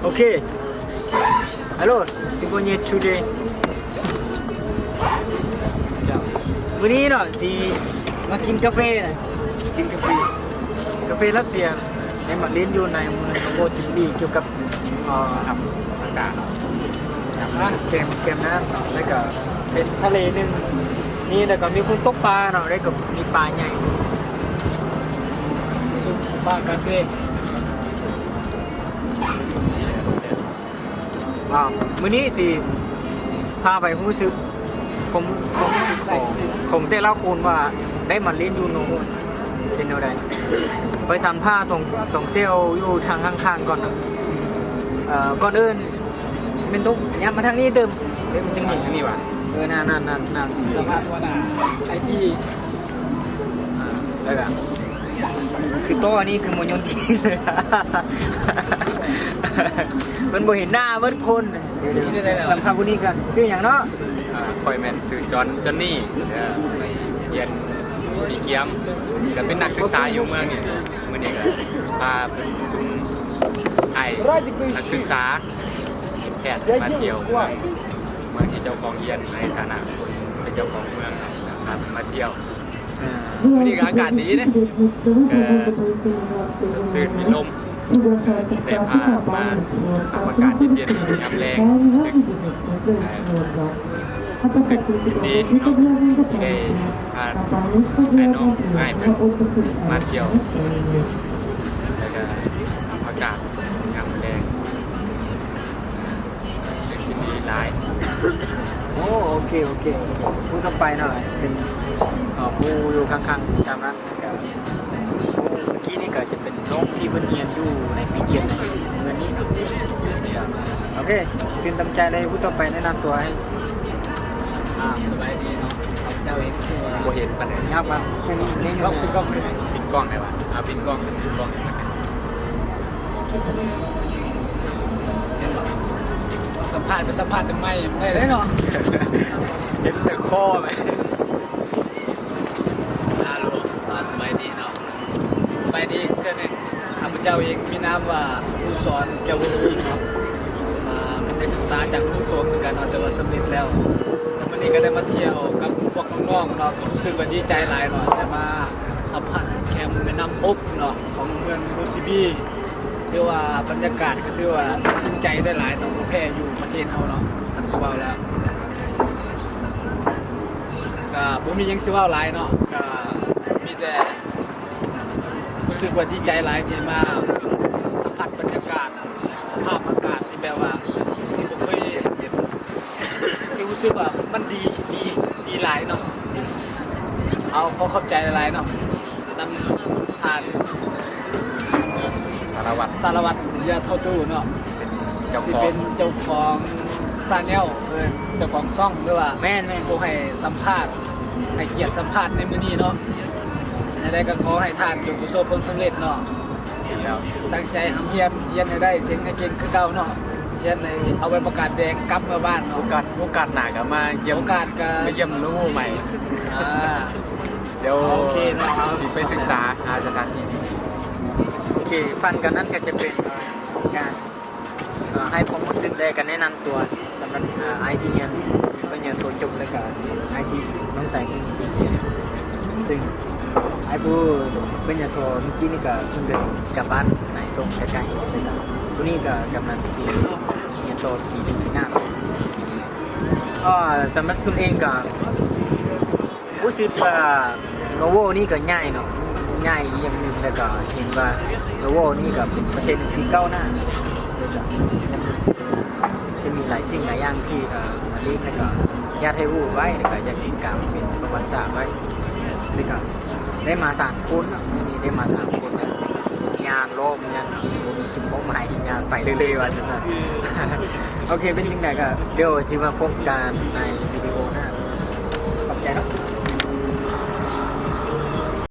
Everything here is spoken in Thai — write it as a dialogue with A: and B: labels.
A: Okay. Hello, Sibonye today. วันนี้เนาะสิมากินกาแฟนะกินกาแฟรัสเซียในมาเรียนอยู่ในเมืองโบซิลีเกี่ยวกับครับอากาศเกมนั้นเนาะแล้วก็เป็นทะเลนึงนี่แล้วก็มีคนตกปลาเนาะแล้วก็มีปลาใหญ่ซุปสปากันด้วยว้าวมื้อนี้สิพาไปรู้สึกผมได้เล่าคุณว่าได้มาเล่นยูโนเป็นอะไรไปสัมภาษณ์ส่งเซลอยู่ทางข้างๆก่อนนะก่อนอื่นเป็นตุ๊กย้ำมาทางนี้เดิมจริงๆนี่วะนั่นสัมภาษณ์ว่าไอที่อะไรแบบคือโต๊ะนี้คือมวยนทีเลยมันบ่เห็นหน้าเบิดคนสัมภาษณ์คนนี้กันชื่ออย่างเนาะ
B: คอยแมนซื้อจอนนี่ไปเรียนปีเกียมแต่เป็นนักศึกษาอยู่เมืองเนี่ยเมื่อนี้ก็พาเป็นชุมไอนักศึกษาแพทย์มาเที่ยวเมืองที่เจ้าของเรียนในฐานะเป็นเจ้าของเมืองมาเที่ยววันนี้ก็อากาศดีนะสดชื่นมีลมได้พามาทำอากาศเย็นๆยามแรงรู้สึกดีเนาะที่ได้พาไอ้น้องง่ายเป็นมาเที่ยวแล้วก็อากาศยามแรงเสียงที่ดีหลาย
A: โอเคพูดต่อไปหน่อยเป็นผู้อยู่ข้างๆตามนั้นเมื่อกี้นี่ก็จะเป็นน้องที่เพิ่นเรียนอยู่ในปีเกียรติเงินนี้โอเคตื่นตามใจเลยพูดต่อไปแนะนำตัวให้
C: สบายดีเนาะเจ้าเองชื่อว่า
B: โบเห็นปัญหา
A: ยับมาแค่นี้นี่
C: กล้องเป็นกล้องเลย
B: ปิดกล้องไงวะปิดกล้อง
C: สัมภาษณ์ไปสัมภาษณ์ทำไมไม่ได้เนาะ
B: เห็นแต่ข้อไหม
C: สบายดีเนาะสบายดีเท่านี้ข้าพเจ้าเองมีนามว่าผู้สอนเจ้าวุฒิเนาะเป็นนักศึกษาจากผู้สอนเหมือนกันเนาะแต่ว่าสำเร็จแล้ววันนี้ก็ได้มาเที่ยวกับพวกน้องๆเรารู้สึกว่าดีใจหลายหน่อยได้มาสัมผัสแคมป์แม่น้ำปุ๊บเนาะของเมืองโบซิบีที่ว่าบรรยากาศก็ถือว่าจริงใจได้หลายเนาะแพ้อยู่ประเทศเราเนาะทันสวาแล้วก็บ่มียังสิว่าหลายเนาะก็มีแต่รู้สึกว่าดีใจหลายที่มาสัมผัสบรรยากาศสภาพอากาศที่แบบว่าที่ผมเคยเห็นที่รู้สึกว่ามันดีหลายเนาะเอาเขาเข้าใจหลายเนาะนำทาน
B: สารวัตร
C: ยาเท่าตู้เนาะที่เป็นเจ้าของซาแนลเจ้าของซ่องหรือว่า
A: แม่
C: ผู้ให้สัมภาษณ์ให้เกียรติสัมภาษณ์ในมื้อนี้เนาะได้ก็ขอให้ทานจงประสบผลสำเร็จเนาะตั้งใจทำเรียนให้ได้เสียงให้เก่งคือเก่าเนาะเรียนในเอาไปประกาศแดงกลับมาบ้านเนาะ
B: โอกาสหนาก็มาเยี่ยม
C: โอกาสก็
B: มาเยี่ยมรู้ใหม่เดี๋ยว
C: โอเคเนาะ
B: ไปศึกษาหาสถานที่
A: โอเคฟันกันนั้นก็จะเป็นการให้ผมซึ่งได้กันแนะนำตัวสำหรับไอทีเนียนก็เนี่ยตัวจบแล้วก็ไอทีน้องสายที่ดีเชียซึ่งไอผู้เป็นยาโทเมื่อกี้นี่ก็เพิ่งจะกลับบ้านในโซนใกล้ๆเลยนะตัวนี้ก็กำลังสียาโทสปีดที่หน้าก็สำหรับคุณเองก็รู้สึกว่าโนโวนี่ก็ง่ายเนาะง่ายอย่างหนึ่งแล้วก็เห็นว่าโนโวนี่ก็เป็นประเทศที่ก้าวหน้าจะมีหลายสิ่งหลายอย่างที่มาเรียกแล้วก็ญาติให้รู้ไว้แล้วก็อยากติดตามเป็นประวัติศาสตร์ไว้แล้วก็ได้มา3 คนนี่ได้มา3 คนนะงานโลกงานมีจุดมุ่งหมายงานไปเรื่อยๆว่าจะโอเคเป็นจริงไหนก็เดี๋ยวจะมาพบกันในวิดีโอ